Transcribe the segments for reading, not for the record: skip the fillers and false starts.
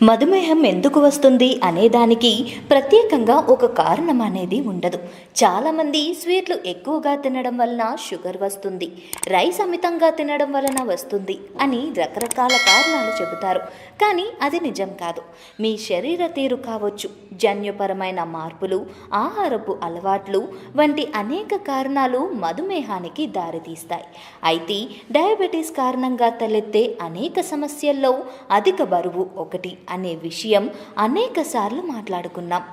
మధుమేహం ఎందుకు వస్తుంది అనేదానికి ప్రత్యేకంగా ఒక కారణం అనేది ఉండదు. చాలామంది స్వీట్లు ఎక్కువగా తినడం వలన షుగర్ వస్తుంది, రైస్ అమితంగా తినడం వలన వస్తుంది అని రకరకాల కారణాలు చెబుతారు. కానీ అది నిజం కాదు. మీ శరీర తీరు కావచ్చు, జన్యుపరమైన మార్పులు, ఆహారపు అలవాట్లు వంటి అనేక కారణాలు మధుమేహానికి దారితీస్తాయి. అయితే డయాబెటీస్ కారణంగా తలెత్తే అనేక సమస్యల్లో అధిక బరువు ఒకటి అనే విషయం అనేకసార్లు మాట్లాడుకున్నాం.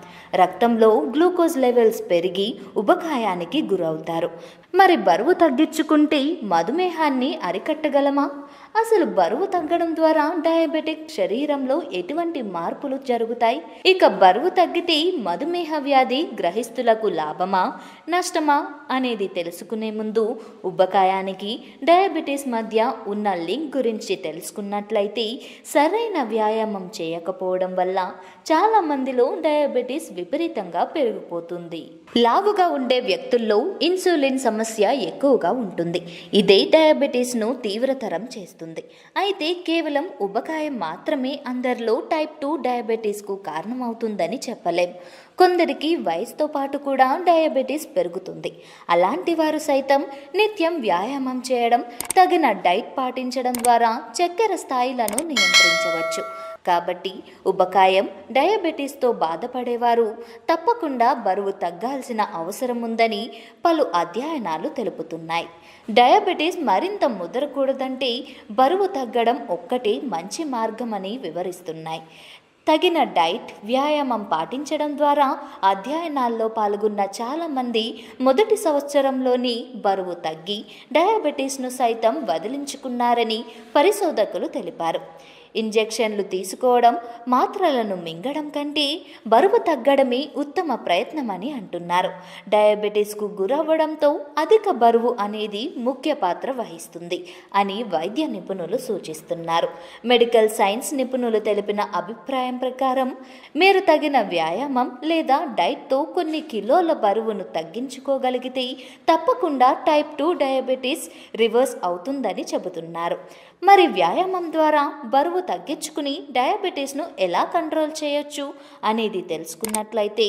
రక్తంలో గ్లూకోజ్ లెవెల్స్ పెరిగి ఉబకాయానికి గురవుతారు. మరి బరువు తగ్గించుకుంటే మధుమేహాన్ని అరికట్టగలమా? అసలు బరువు తగ్గడం ద్వారా డయాబెటిక్ శరీరంలో ఎటువంటి మార్పులు జరుగుతాయి? ఇక బరువు తగ్గితే మధుమేహ వ్యాధి గ్రహిస్తులకు లాభమా నష్టమా అనేది తెలుసుకునే ముందు ఉబ్బకాయానికి డయాబెటీస్ మధ్య ఉన్న లింక్ గురించి తెలుసుకున్నట్లయితే, సరైన వ్యాయామం చేయకపోవడం వల్ల చాలా మందిలో డయాబెటీస్ విపరీతంగా పెరిగిపోతుంది. లావుగా ఉండే వ్యక్తుల్లో ఇన్సులిన్ సమస్య ఎక్కువగా ఉంటుంది. ఇదే డయాబెటీస్ను తీవ్రతరం చేస్తుంది. అయితే కేవలం ఉబకాయం మాత్రమే అందరిలో టైప్ 2 డయాబెటీస్కు కారణమవుతుందని చెప్పలేం. కొందరికి వయసుతో పాటు కూడా డయాబెటీస్ పెరుగుతుంది. అలాంటి వారు సైతం నిత్యం వ్యాయామం చేయడం, తగిన డైట్ పాటించడం ద్వారా చక్కెర స్థాయిలను నియంత్రించవచ్చు. కాబట్టి ఉబకాయం, డయాబెటీస్తో బాధపడేవారు తప్పకుండా బరువు తగ్గాల్సిన అవసరం ఉందని పలు అధ్యయనాలు తెలుపుతున్నాయి. డయాబెటీస్ మరింత ముదరకూడదంటే బరువు తగ్గడం ఒక్కటే మంచి మార్గమని వివరిస్తున్నాయి. తగిన డైట్, వ్యాయామం పాటించడం ద్వారా అధ్యయనాల్లో పాల్గొన్న చాలామంది మొదటి సంవత్సరంలోని బరువు తగ్గి డయాబెటీస్ను సైతం వదిలించుకున్నారని పరిశోధకులు తెలిపారు. ఇంజెక్షన్లు తీసుకోవడం, మాత్రలను మింగడం కంటే బరువు తగ్గడమే ఉత్తమ ప్రయత్నమని అంటున్నారు. డయాబెటీస్కు గురవ్వడంతో అధిక బరువు అనేది ముఖ్య పాత్ర వహిస్తుంది అని వైద్య నిపుణులు సూచిస్తున్నారు. మెడికల్ సైన్స్ నిపుణులు తెలిపిన అభిప్రాయం ప్రకారం మీరు తగిన వ్యాయామం లేదా డైట్తో కొన్ని కిలోల బరువును తగ్గించుకోగలిగితే తప్పకుండా టైప్ 2 డయాబెటీస్ రివర్స్ అవుతుందని చెబుతున్నారు. మరి వ్యాయామం ద్వారా బరువు తగ్గించుకుని డయాబెటీస్ను ఎలా కంట్రోల్ చేయొచ్చు అనేది తెలుసుకున్నట్లయితే,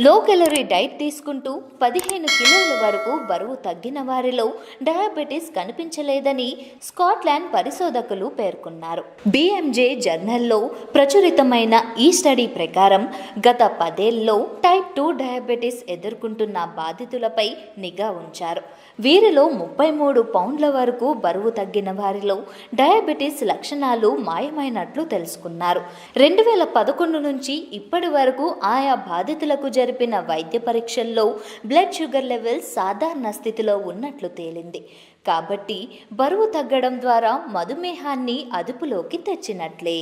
లో కెలరీ డైట్ తీసుకుంటూ 15 కిలోల వరకు బరువు తగ్గిన వారిలో డయాబెటీస్ కనిపించలేదని స్కాట్లాండ్ పరిశోధకులు పేర్కొన్నారు. BMJ జర్నల్లో ప్రచురితమైన ఈ స్టడీ ప్రకారం గత 10 ఏళ్లలో టైప్ 2 డయాబెటీస్ ఎదుర్కొంటున్న బాధితులపై నిఘా ఉంచారు. వీరిలో 33 పౌండ్ల వరకు బరువు తగ్గిన వారిలో డయాబెటీస్ లక్షణాలు మాయమైనట్లు తెలుసుకున్నారు. 2011 నుంచి ఇప్పటి వరకు ఆయా బాధితులకు జరిపిన వైద్య పరీక్షల్లో బ్లడ్ షుగర్ లెవెల్స్ సాధారణ స్థితిలో ఉన్నట్లు తేలింది. కాబట్టి బరువు తగ్గడం ద్వారా మధుమేహాన్ని అదుపులోకి తెచ్చినట్లే.